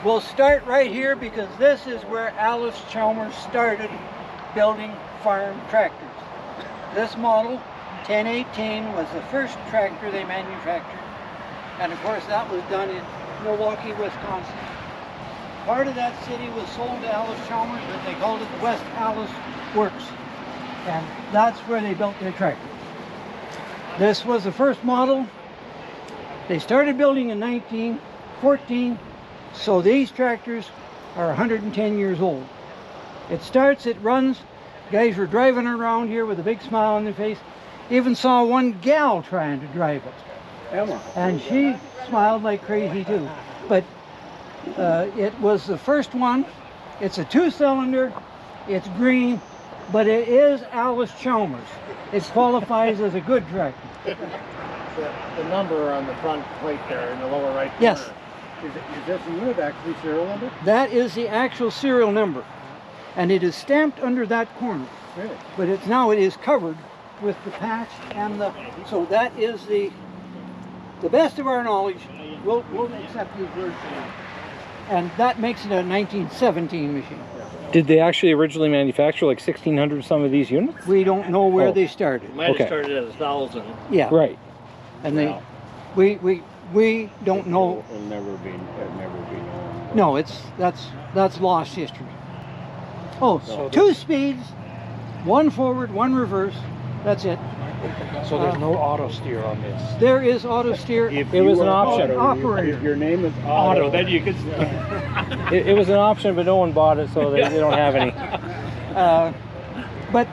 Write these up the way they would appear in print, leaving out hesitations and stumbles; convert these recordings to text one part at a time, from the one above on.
We'll start right here because this is where Allis-Chalmers started building farm tractors. This model, 1018, was the first tractor they manufactured. And of course that was done in Milwaukee, Wisconsin. Part of that city was sold to Allis-Chalmers, but they called it the West Allis Works. And that's where they built their tractors. This was the first model. They started building in 1914, so these tractors are 110 years old. It starts, it runs. Guys were driving around here with a big smile on their face. Even saw one gal trying to drive it. Emma. And she smiled like crazy too. But it was the first one. It's a 2-cylinder. It's green, but it is Allis-Chalmers. It qualifies as a good tractor. The number on the front plate there in the lower right corner. Yes. Is this unit actually serial number? That is the actual serial number. And it is stamped under that corner. Really? But it is covered with the patch and the, so that is the best of our knowledge, we'll accept these words for that. And that makes it a 1917 machine. Did they actually originally manufacture like 1,600 some of these units? We don't know where they started. Might have started at 1,000. Yeah. Right. And they, we don't know. It'll never be known. No, that's lost history. Oh, so 2 speeds, 1 forward, 1 reverse. That's it. So there's no auto steer on this. There is auto steer. It was an option. Operator. If your name is Auto, then you could. It was an option, but no one bought it, so they don't have any. But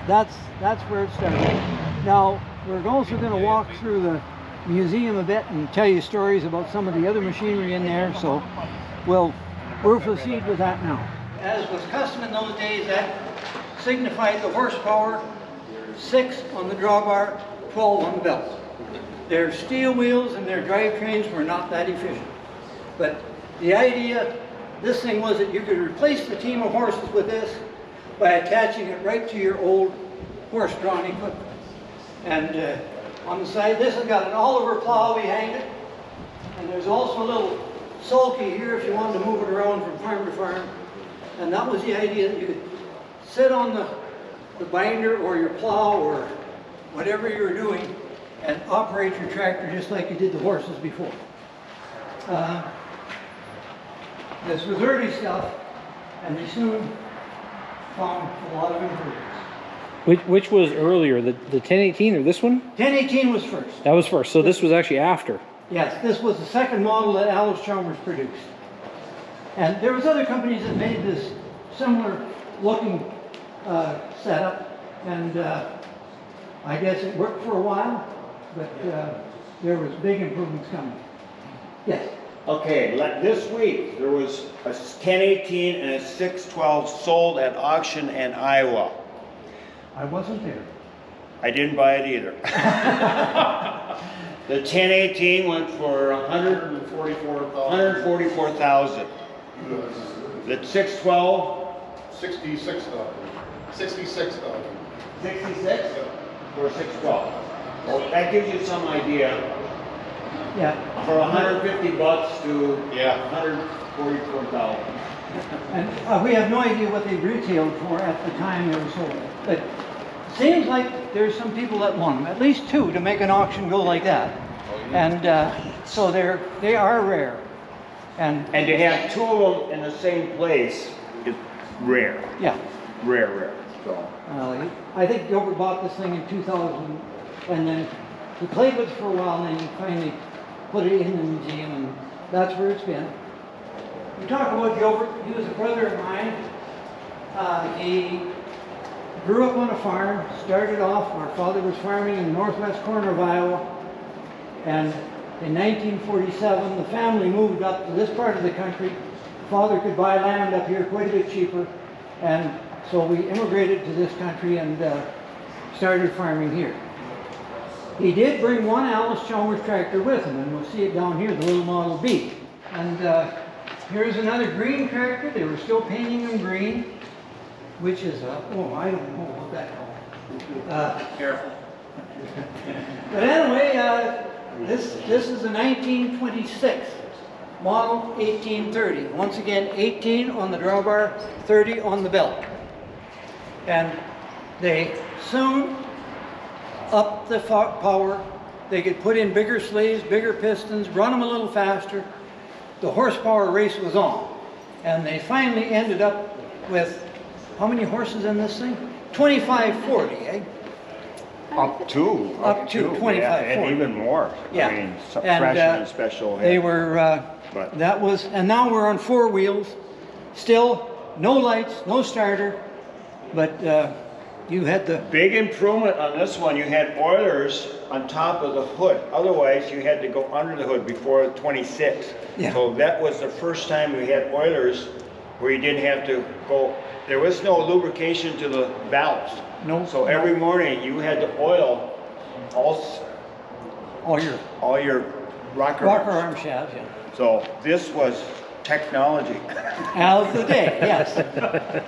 that's where it started. Now we're also going to walk through the museum a bit and tell you stories about some of the other machinery in there. So we'll proceed with that now. As was custom in those days, that signified the horsepower. 6 on the drawbar, 12 on the belt. Their steel wheels and their drivetrains were not that efficient. But the idea, this thing was that you could replace the team of horses with this by attaching it right to your old horse-drawn equipment. And on the side, this has got an Oliver plow behind it. And there's also a little sulky here if you wanted to move it around from farm to farm. And that was the idea, that you could sit on the binder or your plow or whatever you were doing and operate your tractor just like you did the horses before. This was early stuff, and they soon found a lot of improvements. Which was earlier, the 1018 or this one? 1018 was first. That was first, so this was actually after. Yes, this was the second model that Allis-Chalmers produced. And there was other companies that made this similar looking setup, and I guess it worked for a while, but there was big improvements coming. Yes? Okay, this week there was a 1018 and a 612 sold at auction in Iowa. I wasn't there. I didn't buy it either. The 1018 went for 144,000. The 612? 66,000. 66,000. 66 for 612. Well, that gives you some idea. Yeah. For 150 bucks to 144,000. And we have no idea what they retailed for at the time they were sold. But it seems like there's some people that want them, at least 2 to make an auction go like that. And so they are rare. And to have 2 of them in the same place is rare. Yeah. Rare. So. I think Gilbert bought this thing in 2000, and then he played with it for a while, and then he finally put it in the museum, and that's where it's been. We talk about Gilbert. He was a brother of mine. He grew up on a farm, started off, our father was farming in the northwest corner of Iowa, and in 1947 the family moved up to this part of the country. Father could buy land up here quite a bit cheaper, and so we immigrated to this country and started farming here. He did bring one Allis-Chalmers tractor with him, and we'll see it down here, the little Model B. And here's another green tractor. They were still painting them green, which is I don't know what that called. Careful. But anyway, this is a 1926 model 1830. Once again, 18 on the drawbar, 30 on the belt. And they soon upped the power. They could put in bigger sleeves, bigger pistons, run them a little faster. The horsepower race was on. And they finally ended up with, how many horses in this thing? 2540, eh? Up to 2540. yeah, and even more. Yeah. I mean, fresh And, and special. They were, But- that was, and now we're on 4 wheels. Still, no lights, no starter, but you had the, Big improvement on this one, you had oilers on top of the hood. Otherwise, you had to go under the hood before 26. Yeah. So that was the first time we had oilers where you didn't have to go, there was no lubrication to the valves. No. So every morning you had to oil all your all your rocker rocker arms. arm shafts, yeah. So this was technology. Of the day, yes.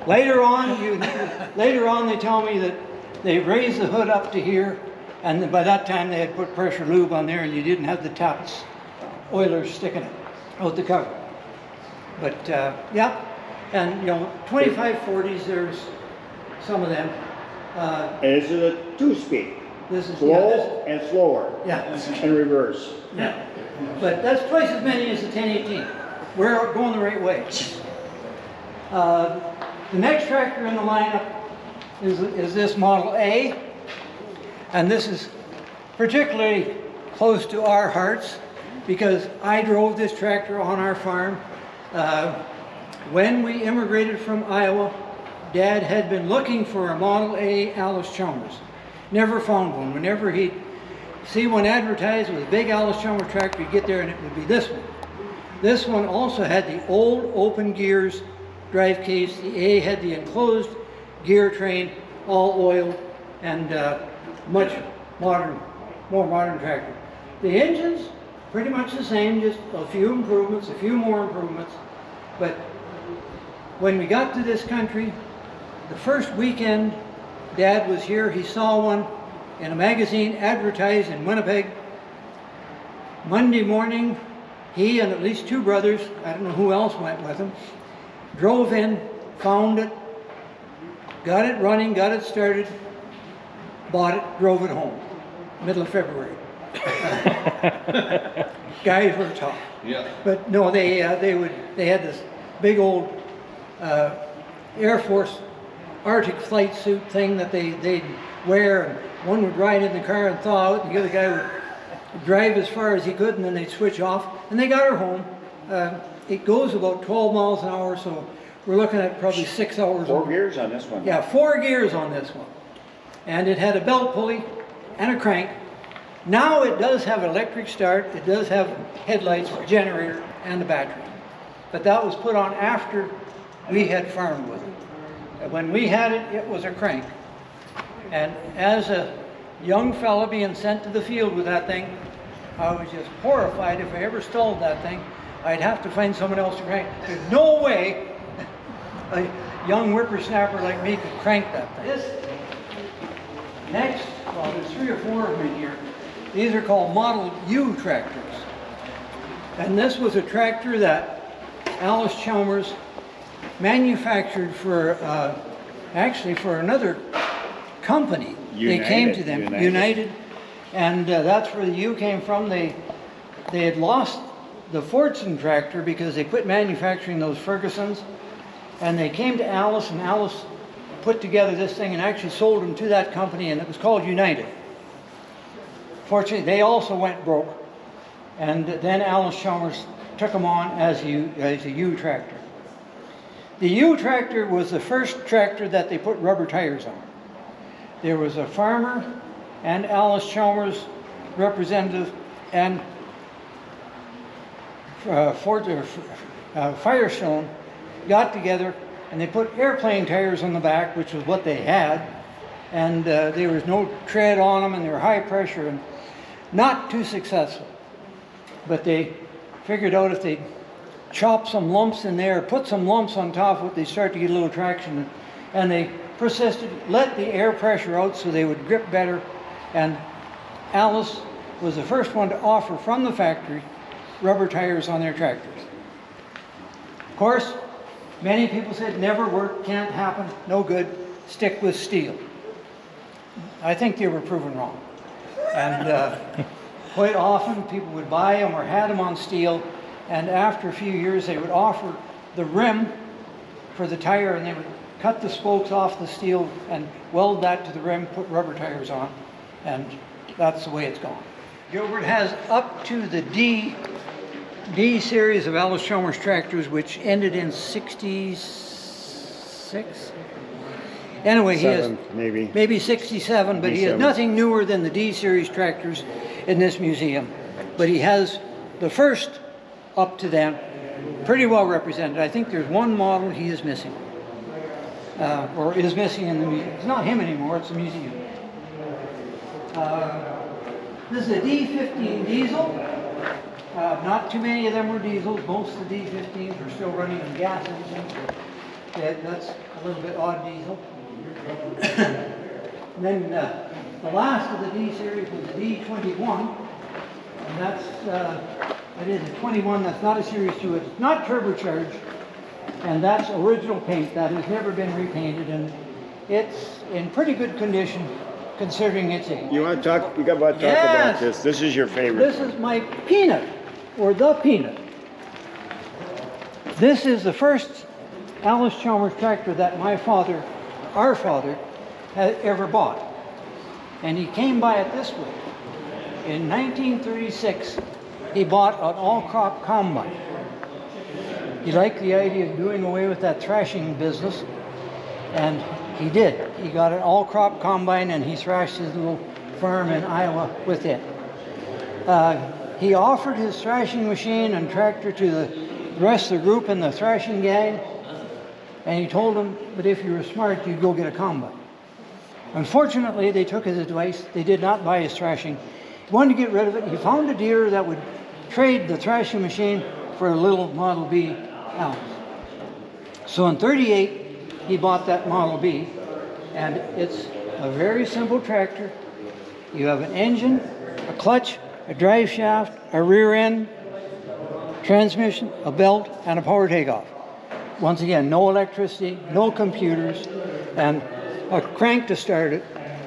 Later on they tell me that they raised the hood up to here, and by that time they had put pressure lube on there, and you didn't have the taps oilers sticking out the cover. But yeah, and you know, 2540s, there's some of them. And this is a 2-speed. This is Slow and slower. yeah, And reverse. yeah. But that's twice as many as the 1018. We're going the right way. The next tractor in the lineup is this Model A, and this is particularly close to our hearts because I drove this tractor on our farm. When we immigrated from Iowa, Dad had been looking for a Model A Allis-Chalmers. Never found one. Whenever he'd see one advertised with a big Allis-Chalmers tractor, he'd get there and it would be this one. This one also had the old open gears drive case. The A had the enclosed gear train, all oiled, and much more modern tractor. The engines, pretty much the same, just a few improvements, a few more improvements. But when we got to this country, the first weekend Dad was here, he saw one in a magazine advertised in Winnipeg. Monday morning, he and at least 2 brothers, I don't know who else went with him, drove in, found it, got it running, got it started, bought it, drove it home, middle of February. Guys were tough. Yeah. But no, they had this big old Air Force Arctic flight suit thing that they'd wear, and one would ride in the car and thaw out, and the other guy would drive as far as he could, and then they'd switch off, and they got her home. It goes about 12 miles an hour, so we're looking at probably 6 hours. 4 gears on this one. Yeah, 4 gears on this one. And it had a belt pulley and a crank. Now it does have electric start, it does have headlights, generator, and a battery. But that was put on after we had farmed with it. When we had it, it was a crank. And as a young fella being sent to the field with that thing, I was just horrified. If I ever stalled that thing, I'd have to find someone else to crank. There's no way a young whippersnapper like me could crank that thing. Next, well, there's 3 or 4 of them in here. These are called Model U tractors. And this was a tractor that Allis-Chalmers manufactured for, actually for another company. They came to them, United, and that's where the U came from. They had lost the Fordson tractor because they quit manufacturing those Fergusons, and they came to Allis, and Allis put together this thing and actually sold them to that company, and it was called United. Fortunately, they also went broke, and then Allis-Chalmers took them on as a U tractor. The U tractor was the first tractor that they put rubber tires on. There was a farmer and Allis-Chalmers representative and Firestone got together and they put airplane tires on the back, which was what they had, and there was no tread on them and they were high pressure and not too successful. But they figured out if they chop some lumps in there, put some lumps on top of it, they start to get a little traction, and they persisted, let the air pressure out so they would grip better, and Allis was the first one to offer from the factory rubber tires on their tractors. Of course, many people said never work, can't happen, no good, stick with steel. I think they were proven wrong. And quite often people would buy them or had them on steel, and after a few years they would offer the rim for the tire, and they would cut the spokes off the steel and weld that to the rim, put rubber tires on, and that's the way it's gone. Gilbert has up to the D series of Allis-Chalmers tractors, which ended in 66. Anyway, he has maybe 67, but he has nothing newer than the D series tractors in this museum. But he has the first up to then pretty well represented. I think there's one model he is missing, or is missing in the museum. It's not him anymore, it's the museum. This is a D15 diesel. Not too many of them were diesels. Most of the D15s were still running on gas engines. That's a little bit odd diesel. And then the last of the D series was the D21. And that's, that is a 21, that's not a Series 2. It's not turbocharged. And that's original paint. That has never been repainted. And it's in pretty good condition considering its age. You want to talk? You got to talk about this. This is your favorite. This is my Peanut, or the Peanut. This is the first Allis-Chalmers tractor that my father, our father, had ever bought. And he came by it this way. In 1936, he bought an all-crop combine. He liked the idea of doing away with that thrashing business, and he did. He got an all-crop combine, and he thrashed his little farm in Iowa with it. He offered his thrashing machine and tractor to the rest of the group in the thrashing gang, and he told them that if you were smart, you'd go get a combine. Unfortunately, they took his advice. They did not buy his thrashing. He wanted to get rid of it. He found a dealer that would trade the thrashing machine for a little Model B Allis. So in '38, he bought that Model B, and it's a very simple tractor. You have an engine, a clutch, a drive shaft, a rear end, transmission, a belt, and a power takeoff. Once again, no electricity, no computers, and a crank to start it,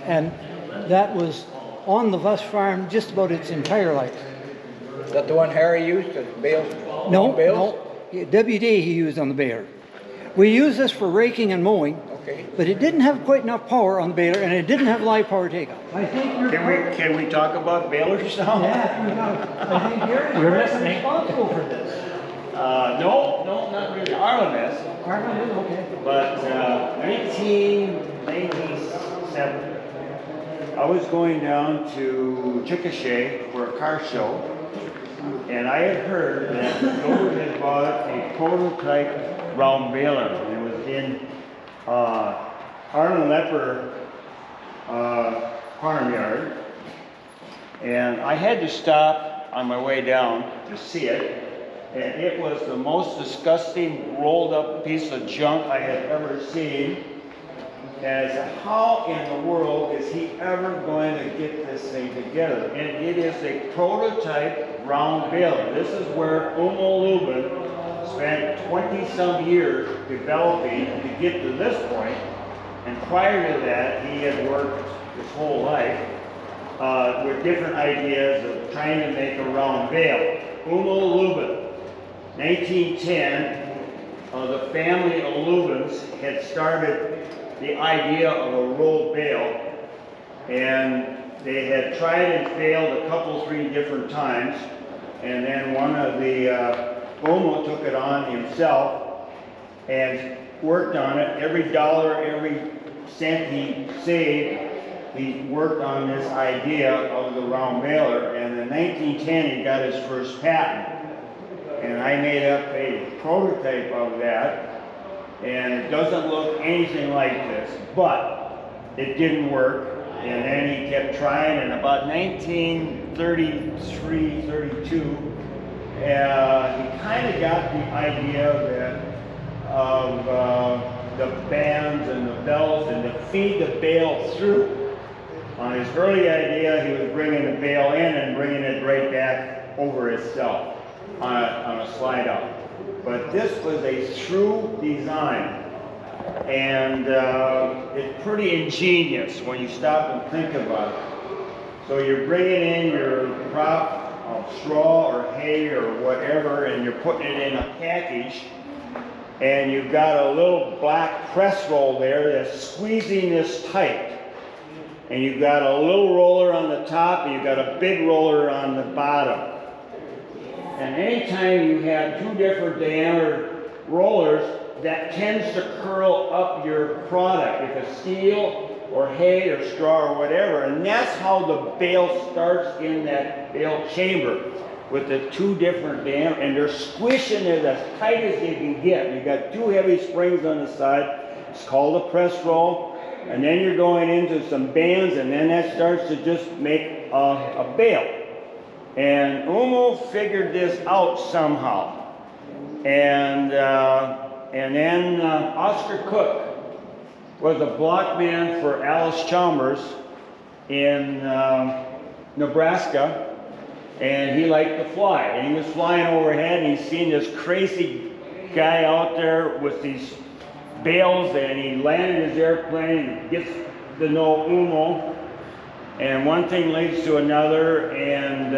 and that was on the Vust farm just about its entire life. Is that the one Harry used to bale? No, bales? no, WD he used on the baler. We use this for raking and mowing, Okay. but it didn't have quite enough power on the baler, and it didn't have live power takeoff. I think you're Can we talk about balers now? Yeah, you know, I think you're responsible for this. No, not really. Arlen is. Arlen is, okay. But 1997, I was going down to Chickasha for a car show, and I had heard that Gilbert had bought a prototype round baler, and it was in Arlen Lepper farm yard, and I had to stop on my way down to see it. And it was the most disgusting rolled up piece of junk I had ever seen. As how in the world is he ever going to get this thing together? And it is a prototype round baler. This is where Luebben spent 20-some years developing to get to this point. And prior to that, he had worked his whole life with different ideas of trying to make a round bale. Luebben. 1910, the family of Luebbens had started the idea of a rolled bale, and they had tried and failed a couple, 3 different times, and then one of the Omo took it on himself and worked on it. Every dollar, every cent he saved, he worked on this idea of the round baler, and in 1910 he got his first patent. And I made up a prototype of that, and it doesn't look anything like this, but it didn't work. And then he kept trying, and about 1933, 32, he kind of got the idea that of the bands and the belts and to feed the bale through. On his early idea, he was bringing the bale in and bringing it right back over itself. on a slide out. But this was a through design. And it's pretty ingenious when you stop and think about it. So you're bringing in your crop of straw or hay or whatever, and you're putting it in a package, and you've got a little black press roll there that's squeezing this tight. And you've got a little roller on the top, and you've got a big roller on the bottom. And anytime you have two different diameter rollers, that tends to curl up your product, if it's steel or hay or straw or whatever. And that's how the bale starts in that bale chamber, with the two different diameters, and they're squishing it as tight as they can get. You've got two heavy springs on the side. It's called a press roll. And then you're going into some bands, and then that starts to just make a bale. And Umo figured this out somehow. And then Oscar Cook was a blockman for Allis-Chalmers in Nebraska, and he liked to fly. And he was flying overhead, and he's seen this crazy guy out there with these bales, and he landed his airplane and gets to know Umo. And one thing leads to another, and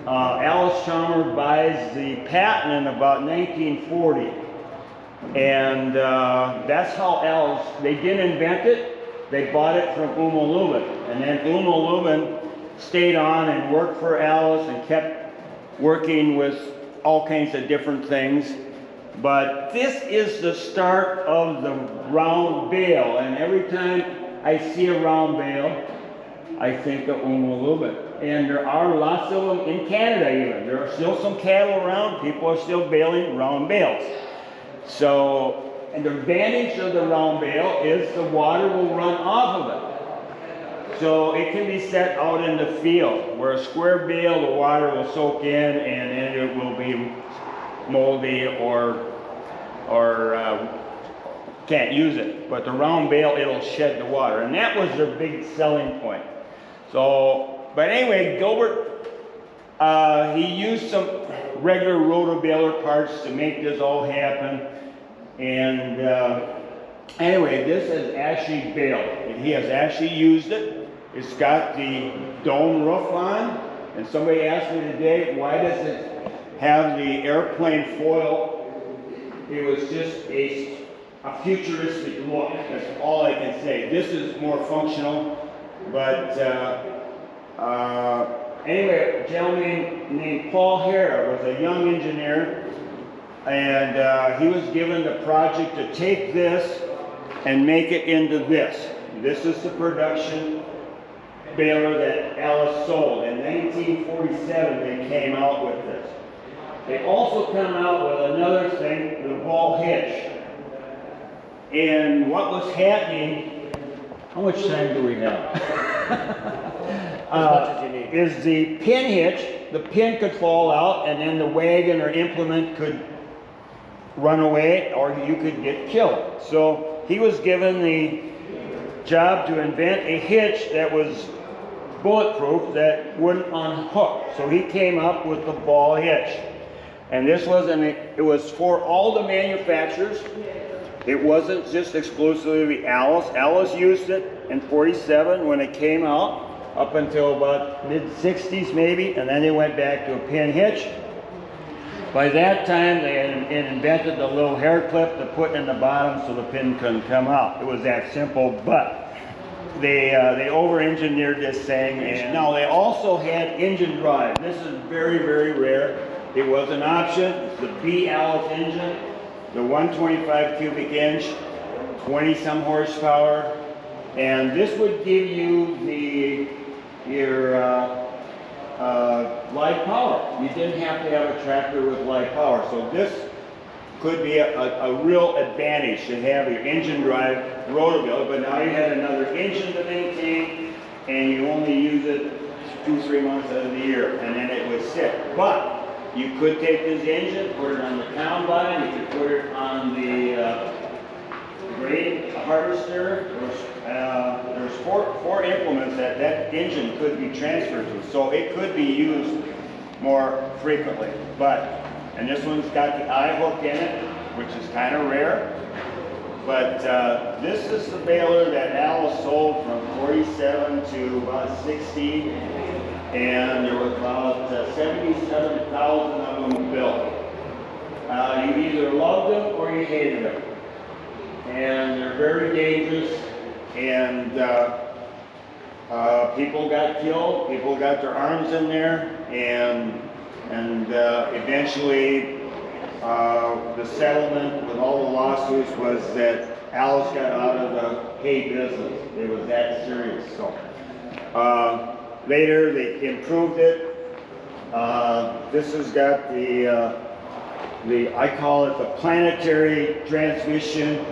Allis-Chalmers buys the patent in about 1940. And that's how Allis, they didn't invent it, they bought it from Luebben. And then Luebben stayed on and worked for Allis and kept working with all kinds of different things. But this is the start of the round bale, and every time I see a round bale, I think of Luebben. And there are lots of them in Canada even. There are still some cattle around, people are still baling round bales. So, and the advantage of the round bale is the water will run off of it. So it can be set out in the field, where a square bale, the water will soak in and then it will be moldy or can't use it. But the round bale, it'll shed the water. And that was their big selling point. So, but anyway, Gilbert, he used some regular roto-baler parts to make this all happen. And anyway, this is actually baled. He has actually used it. It's got the dome roof on. And somebody asked me today, why does it have the airplane foil? It was just a futuristic look. That's all I can say. This is more functional. But anyway, a gentleman named Paul Hare was a young engineer, and he was given the project to take this and make it into this. This is the production baler that Allis sold. In 1947, they came out with this. They also come out with another thing, the ball hitch. And what was happening, how much time do we have? As much as you need. Is the pin hitch. The pin could fall out, and then the wagon or implement could run away, or you could get killed. So he was given the job to invent a hitch that was bulletproof, that wouldn't unhook. So he came up with the ball hitch. And this was it was for all the manufacturers. It wasn't just exclusively Allis. Allis used it in 47 when it came out, up until about mid-60s maybe, and then they went back to a pin hitch. By that time, they had invented the little hair clip to put in the bottom so the pin couldn't come out. It was that simple, but they over-engineered this thing. And now they also had engine drive. This is very, very rare. It was an option. It's the B Allis engine, the 125 cubic inch, 20-some horsepower, and this would give you your live power. You didn't have to have a tractor with live power, so this could be a real advantage to have your engine drive roto-baler, but now you had another engine to maintain, and you only use it 2-3 months out of the year, and then it would sit. But you could take this engine, put it on the combine, you could put it on the grain harvester. There's four implements that engine could be transferred to, so it could be used more frequently. And this one's got the eye hook in it, which is kind of rare. But this is the baler that Alice sold from 47 to about 60, and there was about 77,000 of them built. You either loved them or you hated them. And they're very dangerous, and people got killed, people got their arms in there, and eventually the settlement with all the lawsuits was that Alice got out of the hay business. It was that serious. So later they improved it. This has got I call it the planetary transmission,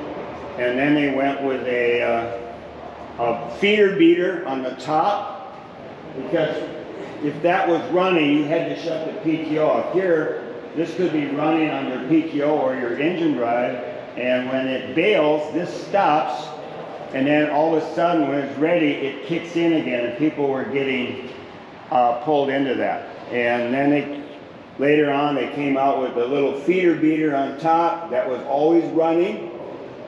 and then they went with a feeder beater on the top, because if that was running, you had to shut the PTO off. Here, this could be running on your PTO or your engine drive, and when it bails, this stops, and then all of a sudden, when it's ready, it kicks in again, and people were getting pulled into that. And then later on, they came out with a little feeder beater on top that was always running,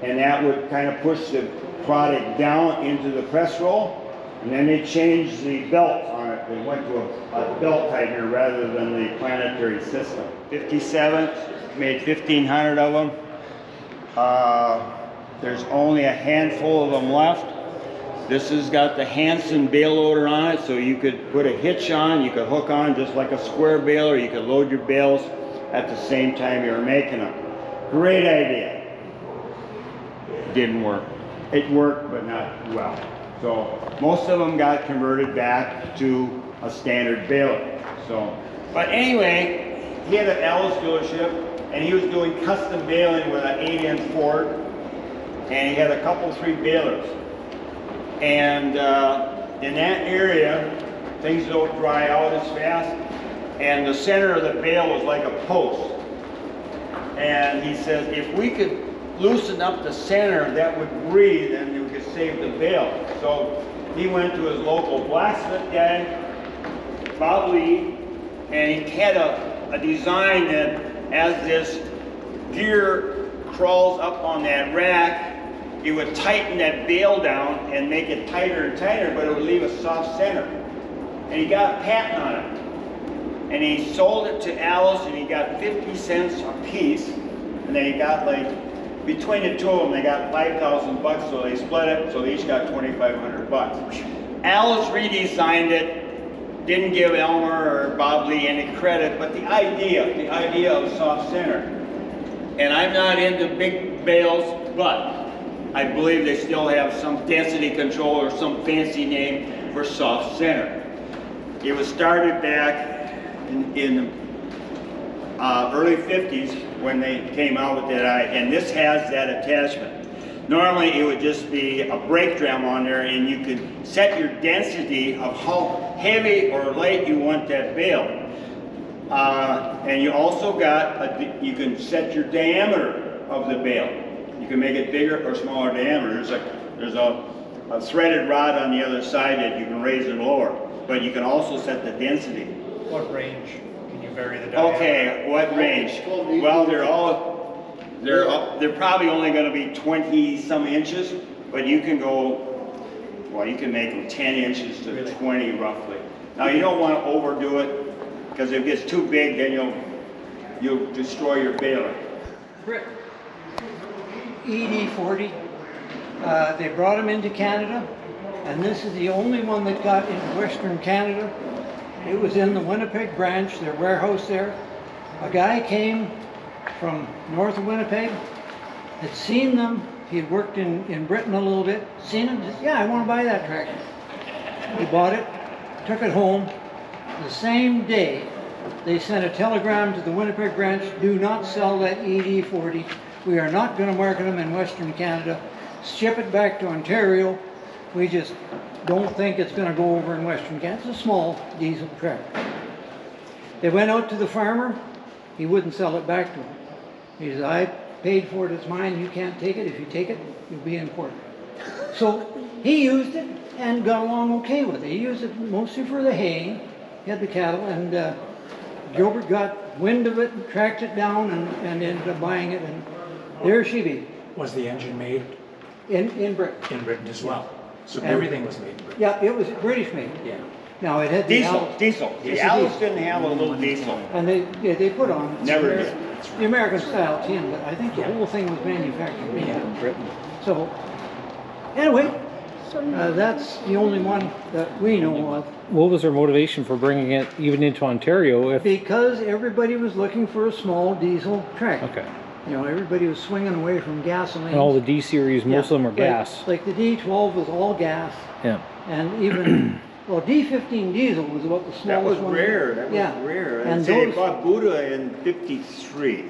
and that would kind of push the product down into the press roll. And then they changed the belt on it. They went to a belt tightener rather than the planetary system. 57th, made 1,500 of them. There's only a handful of them left. This has got the Hansen bail loader on it, so you could put a hitch on, you could hook on just like a square baler, you could load your bales at the same time you were making them. Great idea. Didn't work. It worked, but not well. So most of them got converted back to a standard baler. So, but anyway, he had an Allis dealership, and he was doing custom baling with an 8-inch Ford, and he had a couple, 3 balers. And in that area, things don't dry out as fast, and the center of the bale was like a post. And he says, if we could loosen up the center, that would breathe, and we could save the bale. So he went to his local blacksmith guy, Bob Lee, and he had a design that as this gear crawls up on that rack, it would tighten that bale down and make it tighter and tighter, but it would leave a soft center. And he got a patent on it. And he sold it to Alice, and he got 50 cents a piece. And then he got, like, between the two of them, they got 5,000 bucks, so they split it, so they each got 2,500 bucks. Alice redesigned it, didn't give Elmer or Bob Lee any credit, but the idea of soft center. And I'm not into big bales, but I believe they still have some density control or some fancy name for soft center. It was started back in the early 50s when they came out with that, and this has that attachment. Normally it would just be a brake drum on there, and you could set your density of how heavy or light you want that bale. And you also got, you can set your diameter of the bale. You can make it bigger or smaller diameter. There's a threaded rod on the other side that you can raise or lower, but you can also set the density. What range can you vary the diameter? Okay, what range? Well, they're probably only going to be 20 some inches, but you can go, well, you can make them 10 inches to 20 roughly. Now you don't want to overdo it, because if it gets too big, then you'll destroy your baler. ED40, they brought them into Canada, and this is the only one that got into Western Canada. It was in the Winnipeg branch, their warehouse there. A guy came from north of Winnipeg, had seen them, he had worked in Britain a little bit, seen them, said, yeah, I want to buy that tractor. He bought it, took it home. The same day, they sent a telegram to the Winnipeg branch, do not sell that ED40. We are not going to market them in Western Canada. Ship it back to Ontario. We just don't think it's going to go over in Western Canada. It's a small diesel tractor. They went out to the farmer. He wouldn't sell it back to him. He said, I paid for it, it's mine, you can't take it. If you take it, you'll be in court. So he used it and got along okay with it. He used it mostly for the hay. He had the cattle, and Gilbert got wind of it and tracked it down and ended up buying it, and there she be, Was the engine made in Britain. in Britain as well? So And- everything was made in Britain? Yeah, it was British made. Yeah. Now, it had the Diesel, Allis- diesel. It's The a Allis diesel. didn't have a little diesel. And they put on Never the, did. the American style tin, but I think the whole thing was manufactured in Britain. So, anyway, that's the only one that we know of. What was their motivation for bringing it even into Ontario if... Because everybody was looking for a small diesel tractor. Okay. You know, everybody was swinging away from gasoline. And all the D series, most of them are gas. Like the D12 was all gas, Yeah. and even, well, D15 diesel was about the smallest That was one. rare, that was Yeah. rare. And And they those, bought Buddha in 53.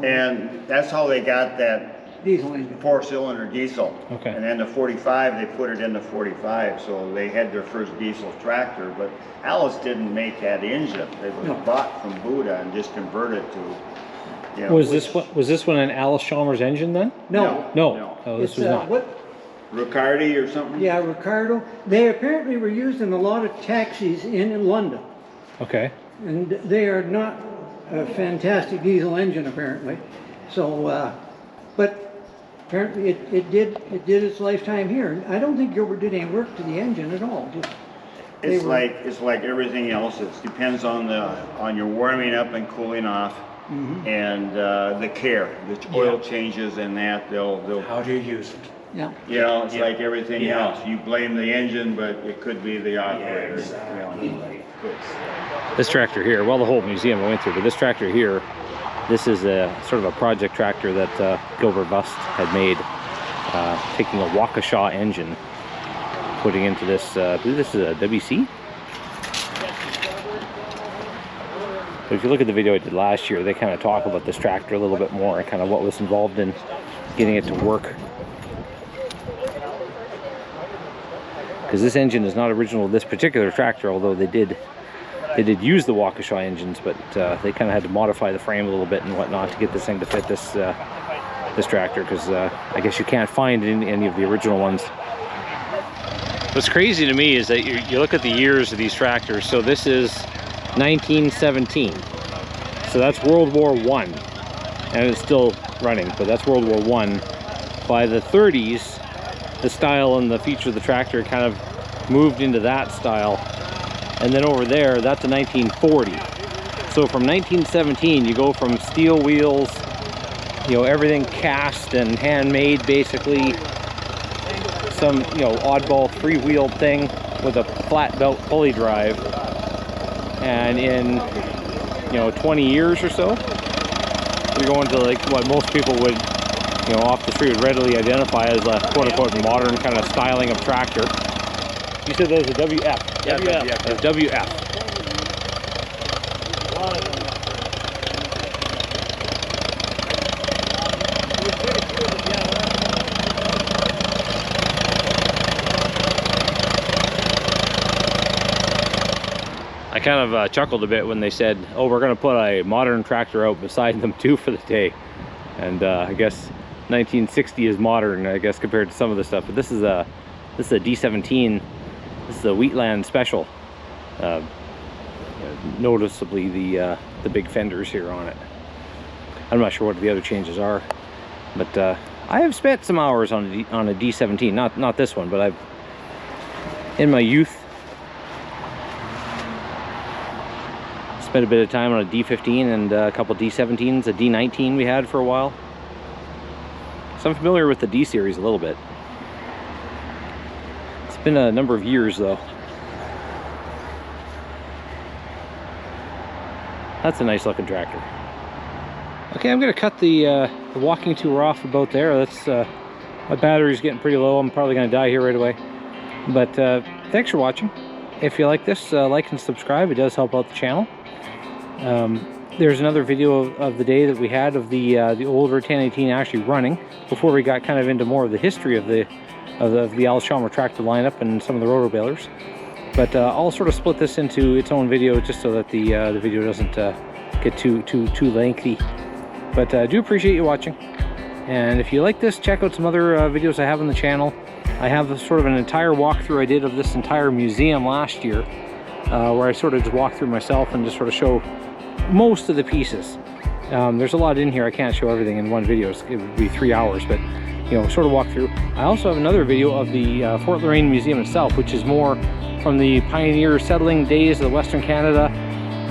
And that's how they got that diesel engine. 4-cylinder diesel. Okay. And then the 45, they put it in the 45, so they had their first diesel tractor. But Allis didn't make that engine. It was No. bought from Buddha and just converted to, you know. Was this one an Allis-Chalmers engine then? No. No. Oh, this It's, was not. what, Riccardi or something? yeah, Ricardo. They apparently were used in a lot of taxis in London. Okay. And they are not a fantastic diesel engine apparently. So, but apparently it did its lifetime here. And I don't think Gilbert did any work to the engine at all. Just, It's like everything else. It depends on your warming up and cooling off, and the care, the oil changes and that they'll. How do you use it? yeah. You know, it's like everything Yeah. else. You blame the engine, but it could be the operator. exactly. You know. This tractor here, well, the whole museum I went through, but this tractor here, this is a sort of a project tractor that Gilbert Vust had made, taking a Waukesha engine, putting into this, I believe this is a WC? But if you look at the video I did last year, they kind of talk about this tractor a little bit more and kind of what was involved in getting it to work. Because this engine is not original to this particular tractor, although they did use the Waukesha engines, but they kind of had to modify the frame a little bit and whatnot to get this thing to fit this this tractor, because I guess you can't find any of the original ones. What's crazy to me is that you look at the years of these tractors. So this is 1917, so that's World War I, and it's still running, but that's World War I. By the 30s, the style and the feature of the tractor kind of moved into that style. And then over there, that's a 1940. So from 1917, you go from steel wheels, you know, everything cast and handmade, basically, some, you know, oddball three-wheeled thing with a flat belt pulley drive. And in, you know, 20 years or so, you're going to like what most people would, you know, off the street would readily identify as a quote-unquote modern kind of styling of tractor. You said that was a WF. Yeah, WF. That's WF. I kind of chuckled a bit when they said, "Oh, we're going to put a modern tractor out beside them too for the day," and I guess 1960 is modern, I guess, compared to some of the stuff. But this is a D17. This is a Wheatland Special. Noticeably the big fenders here on it. I'm not sure what the other changes are, but I have spent some hours on a D17. Not this one, but I've in my youth spent a bit of time on a D15 and a couple D17s. A D19 we had for a while. So I'm familiar with the D series a little bit. It's been a number of years though. That's a nice looking tractor. Okay, I'm gonna cut the walking tour off about there. That's my battery's getting pretty low. I'm probably gonna die here right away. But thanks for watching. If you like this, like and subscribe. It does help out the channel. There's another video of the day that we had of the older 1018 actually running before we got kind of into more of the history of the Allis-Chalmers tractor lineup and some of the roto-balers. But I'll sort of split this into its own video just so that the video doesn't get too lengthy. But I do appreciate you watching. And if you like this, check out some other videos I have on the channel. I have sort of an entire walkthrough I did of this entire museum last year. where I sort of just walk through myself and just sort of show most of the pieces. There's a lot in here. I can't show everything in one video. It would be 3 hours, but you know, sort of walk through. I also have another video of the Fort la Reine Museum itself, which is more from the pioneer settling days of Western Canada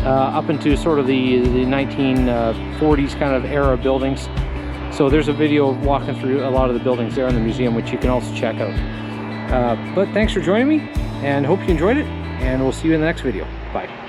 up into sort of the 1940s kind of era buildings. So there's a video walking through a lot of the buildings there in the museum, which you can also check out. But thanks for joining me, and hope you enjoyed it, and we'll see you in the next video. Bye.